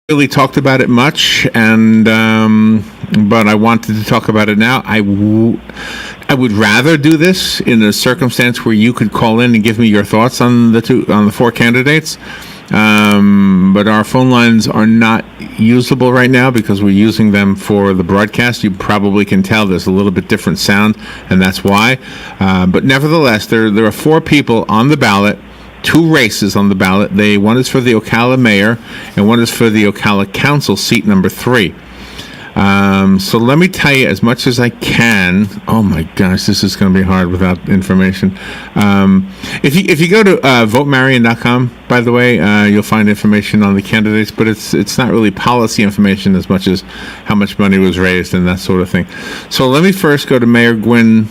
really talked about it much, and but I wanted to talk about it now. I would rather do this in a circumstance where you could call in and give me your thoughts on the four candidates. But our phone lines are not usable right now because we're using them for the broadcast. You probably can tell there's a little bit different sound, and that's why. But nevertheless, there are four people on the ballot. Two races on the ballot. One is for the Ocala mayor, and one is for the Ocala council seat number 3. So let me tell you as much as I can. Oh my gosh, this is going to be hard without information. If you go to votemarion.com, by the way, you'll find information on the candidates, but it's not really policy information as much as how much money was raised and that sort of thing. So let me first go to Mayor Gwynn,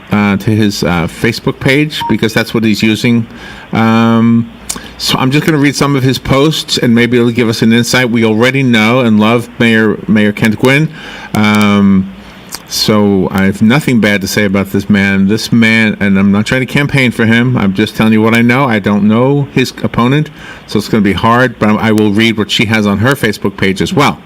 to his Facebook page, because that's what he's using. So I'm just going to read some of his posts, and maybe it'll give us an insight. We already know and love Mayor Kent Gwynn. So I have nothing bad to say about this man. This man, and I'm not trying to campaign for him. I'm just telling you what I know. I don't know his opponent, so it's going to be hard, but I will read what she has on her Facebook page as well.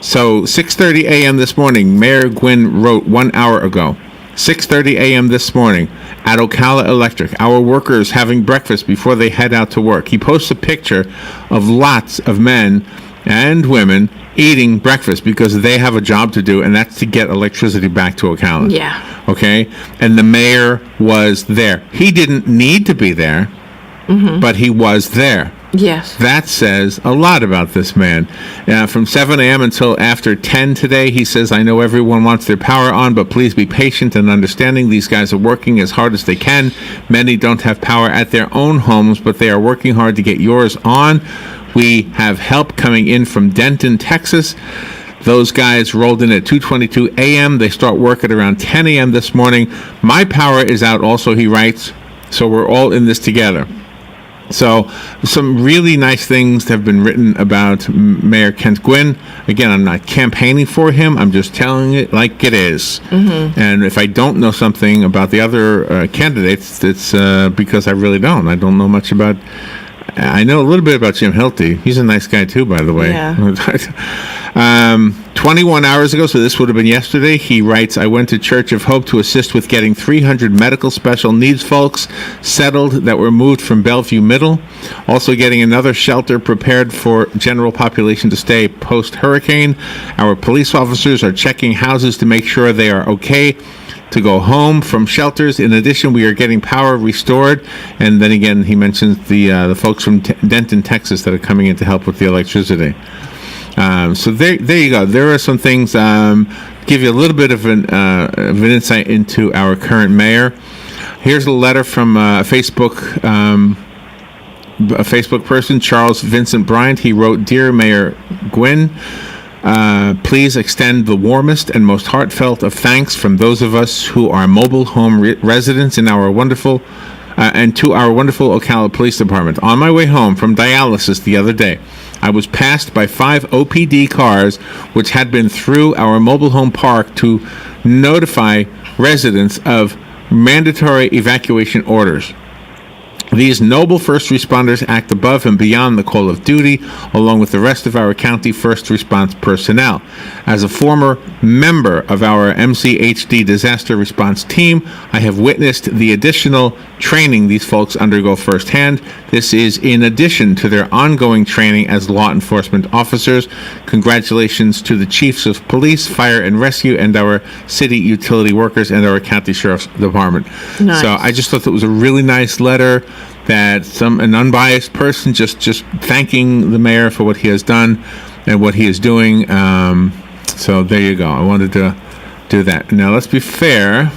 So 6:30 a.m. this morning, Mayor Gwynn wrote 1 hour ago. 6:30 a.m. this morning at Ocala Electric. Our workers having breakfast before they head out to work. He posts a picture of lots of men and women eating breakfast because they have a job to do, and that's to get electricity back to Ocala. Yeah. Okay? And the mayor was there. He didn't need to be there, but he was there. Yes. That says a lot about this man. From 7 a.m. until after 10 today, he says, I know everyone wants their power on, but please be patient and understanding. These guys are working as hard as they can. Many don't have power at their own homes, but they are working hard to get yours on. We have help coming in from Denton, Texas. Those guys rolled in at 2:22 a.m. They start work at around 10 a.m. this morning. My power is out also, he writes, so we're all in this together. So some really nice things have been written about Mayor Kent Gwynn. Again, I'm not campaigning for him. I'm just telling it like it is. And if I don't know something about the other candidates, it's because I really don't. I don't know much about... I know a little bit about Jim Hilty. He's a nice guy too, by the way. Yeah. 21 hours ago, so this would have been yesterday, he writes, I went to Church of Hope to assist with getting 300 medical special needs folks settled that were moved from Bellevue Middle. Also getting another shelter prepared for general population to stay post-hurricane. Our police officers are checking houses to make sure they are okay to go home from shelters. In addition, we are getting power restored. And then again, he mentions the folks from Denton, Texas that are coming in to help with the electricity. So there you go. There are some things, give you a little bit of an insight into our current mayor. Here's a letter from a Facebook person, Charles Vincent Bryant. He wrote, Dear Mayor Gwynn, please extend the warmest and most heartfelt of thanks from those of us who are mobile home residents in our wonderful and to our wonderful Ocala Police Department. On my way home from dialysis the other day, I was passed by 5 OPD cars which had been through our mobile home park to notify residents of mandatory evacuation orders. These noble first responders act above and beyond the call of duty, along with the rest of our county first response personnel. As a former member of our MCHD disaster response team, I have witnessed the additional training these folks undergo firsthand. This is in addition to their ongoing training as law enforcement officers. Congratulations to the chiefs of police, fire and rescue, and our city utility workers and our county sheriff's department. Nice. So I just thought that was a really nice letter, that an unbiased person just thanking the mayor for what he has done and what he is doing. So there you go. I wanted to do that. Now let's be fair.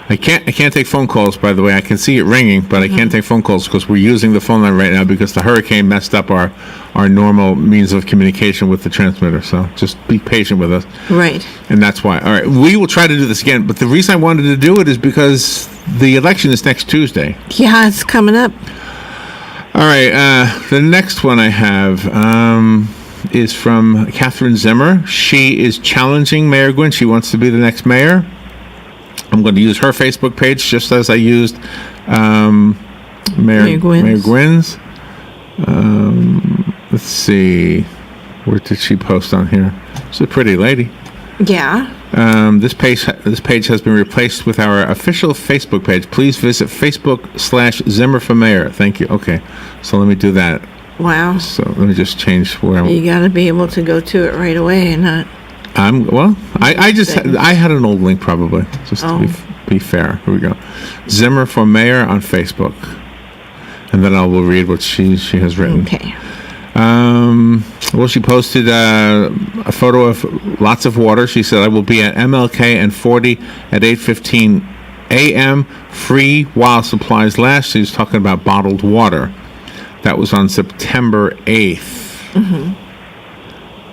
I can't take phone calls, by the way. I can see it ringing, but I can't take phone calls because we're using the phone line right now because the hurricane messed up our normal means of communication with the transmitter. So just be patient with us. Right. And that's why. All right. We will try to do this again. But the reason I wanted to do it is because the election is next Tuesday. Yeah, it's coming up. All right. The next one I have is from Catherine Zimmer. She is challenging Mayor Gwynn. She wants to be the next mayor. I'm going to use her Facebook page just as I used Mayor Gwynn's. Let's see. Where did she post on here? She's a pretty lady. Yeah. This page has been replaced with our official Facebook page. Please visit Facebook/Zimmer for Mayor. Thank you. Okay, so let me do that. Wow. So let me just change where You got to be able to go to it right away and not. I had an old link probably, just to be fair. Here we go. Zimmer for Mayor on Facebook. And then I will read what she has written. Okay. Well, she posted a photo of lots of water. She said, I will be at MLK and 40 at 8:15 a.m. free while supplies last. She was talking about bottled water. That was on September 8th. Mm-hmm.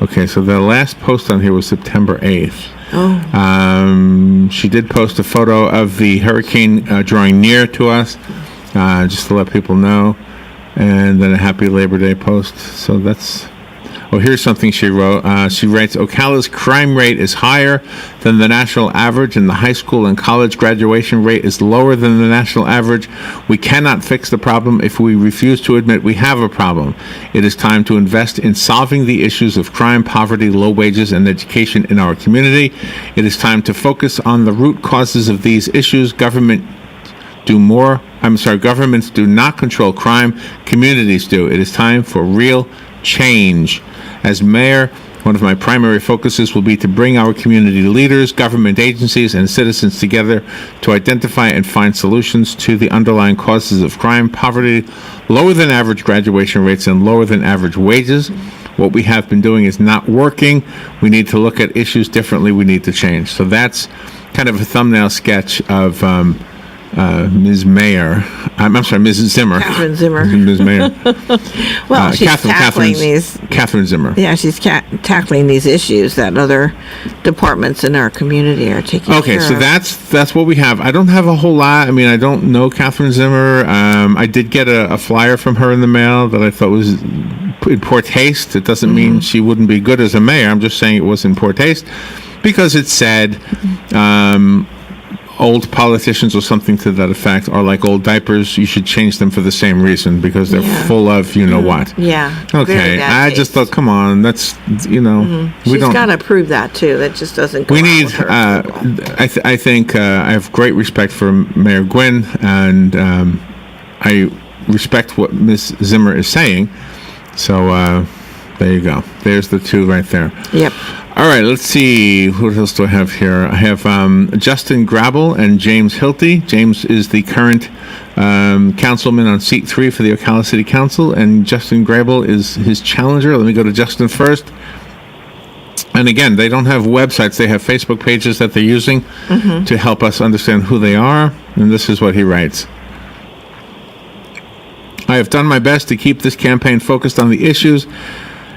Okay, so the last post on here was September 8th. Oh. She did post a photo of the hurricane drawing near to us, just to let people know. And then a happy Labor Day post. So that's... Oh, here's something she wrote. She writes, Ocala's crime rate is higher than the national average, and the high school and college graduation rate is lower than the national average. We cannot fix the problem if we refuse to admit we have a problem. It is time to invest in solving the issues of crime, poverty, low wages, and education in our community. It is time to focus on the root causes of these issues. Governments do not control crime. Communities do. It is time for real change. As mayor, one of my primary focuses will be to bring our community leaders, government agencies, and citizens together to identify and find solutions to the underlying causes of crime, poverty, lower than average graduation rates, and lower than average wages. What we have been doing is not working. We need to look at issues differently. We need to change. So that's kind of a thumbnail sketch of Ms. Mayor. I'm sorry, Mrs. Zimmer. Catherine Zimmer. Ms. Mayor. Well, she's tackling these. Catherine Zimmer. Yeah, she's tackling these issues that other departments in our community are taking care of. Okay, so that's what we have. I don't have a whole lot. I mean, I don't know Catherine Zimmer. I did get a flyer from her in the mail that I thought was in poor taste. It doesn't mean she wouldn't be good as a mayor. I'm just saying it was in poor taste because it said old politicians or something to that effect are like old diapers. You should change them for the same reason because they're full of what. Yeah. Okay. I just thought, come on, that's we don't. She's got to prove that too. That just doesn't. Go We need. with her. I think I have great respect for Mayor Gwynn, and I respect what Ms. Zimmer is saying. So there you go. There's the two right there. Yep. All right, let's see. What else do I have here? I have Justin Grabel and James Hilty. James is the current councilman on seat 3 for the Ocala City Council, and Justin Grabel is his challenger. Let me go to Justin first. And again, they don't have websites. They have Facebook pages that they're using to help us understand who they are. And this is what he writes. I have done my best to keep this campaign focused on the issues,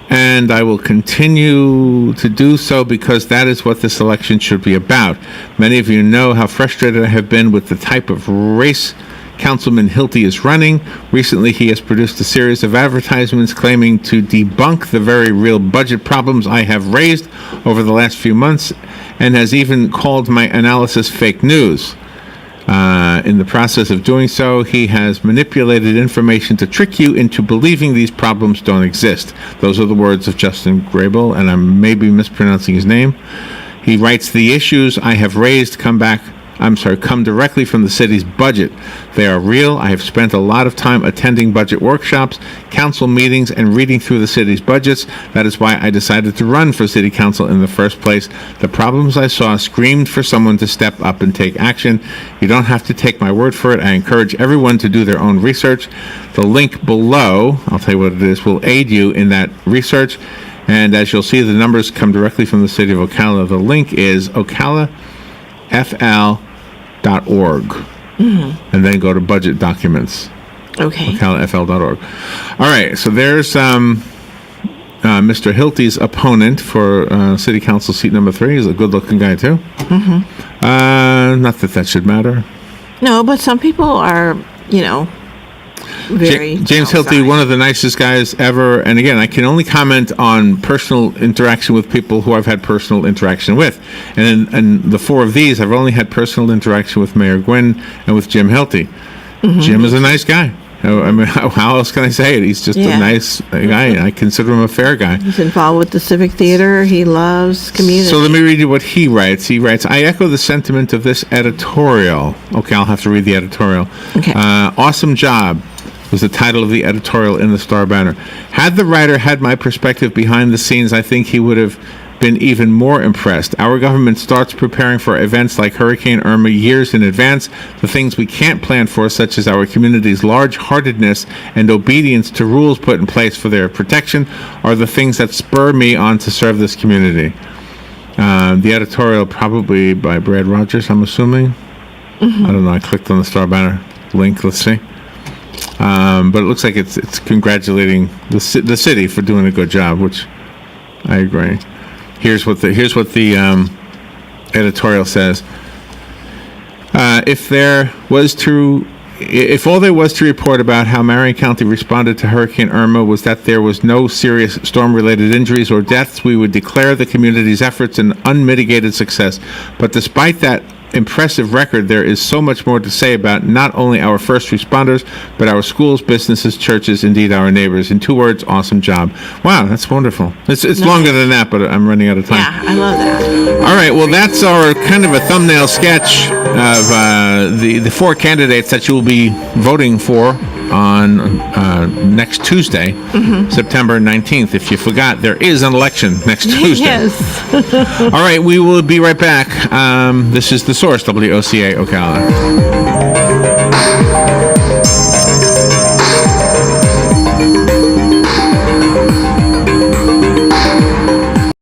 and I will continue to do so because that is what this election should be about. Many of you know how frustrated I have been with the type of race Councilman Hilty is running. Recently, he has produced a series of advertisements claiming to debunk the very real budget problems I have raised over the last few months, and has even called my analysis fake news. In the process of doing so, he has manipulated information to trick you into believing these problems don't exist. Those are the words of Justin Grabel, and I'm maybe mispronouncing his name. He writes, the issues I have raised come directly from the city's budget. They are real. I have spent a lot of time attending budget workshops, council meetings, and reading through the city's budgets. That is why I decided to run for city council in the first place. The problems I saw screamed for someone to step up and take action. You don't have to take my word for it. I encourage everyone to do their own research. The link below, I'll tell you what it is, will aid you in that research. And as you'll see, the numbers come directly from the city of Ocala. The link is ocalafl.org. And then go to budget documents. Okay. ocalafl.org. All right, so there's Mr. Hilty's opponent for city council seat number 3. He's a good-looking guy too. Not that should matter. No, but some people are, very James outside. Hilty, one of the nicest guys ever. And again, I can only comment on personal interaction with people who I've had personal interaction with. And the 4 of these, I've only had personal interaction with Mayor Gwynn and with Jim Hilty. Jim is a nice guy. I mean, how else can I say it? He's just Yeah. a nice guy. I consider him a fair guy. He's involved with the Civic Theater. He loves community. So let me read you what he writes. He writes, I echo the sentiment of this editorial. Okay, I'll have to read the editorial. Okay. Awesome job was the title of the editorial in the Star Banner. Had the writer had my perspective behind the scenes, I think he would have been even more impressed. Our government starts preparing for events like Hurricane Irma years in advance. The things we can't plan for, such as our community's large-heartedness and obedience to rules put in place for their protection, are the things that spur me on to serve this community. The editorial, probably by Brad Rogers, I'm assuming. I don't know. I clicked on the Star Banner link. Let's see. But it looks like it's congratulating the city for doing a good job, which I agree. Here's what the editorial says. If all there was to report about how Marion County responded to Hurricane Irma was that there was no serious storm-related injuries or deaths, we would declare the community's efforts an unmitigated success. But despite that impressive record, there is so much more to say about not only our first responders, but our schools, businesses, churches, indeed our neighbors. In 2 words, awesome job. Wow, that's wonderful. It's longer than that, but I'm running out of time. Yeah, I love that. All right, well, that's our kind of a thumbnail sketch of the 4 candidates that you will be voting for on next Tuesday, September 19th. If you forgot, there is an election next Tuesday. Yes. All right, we will be right back. This is The Source, WOCA Ocala.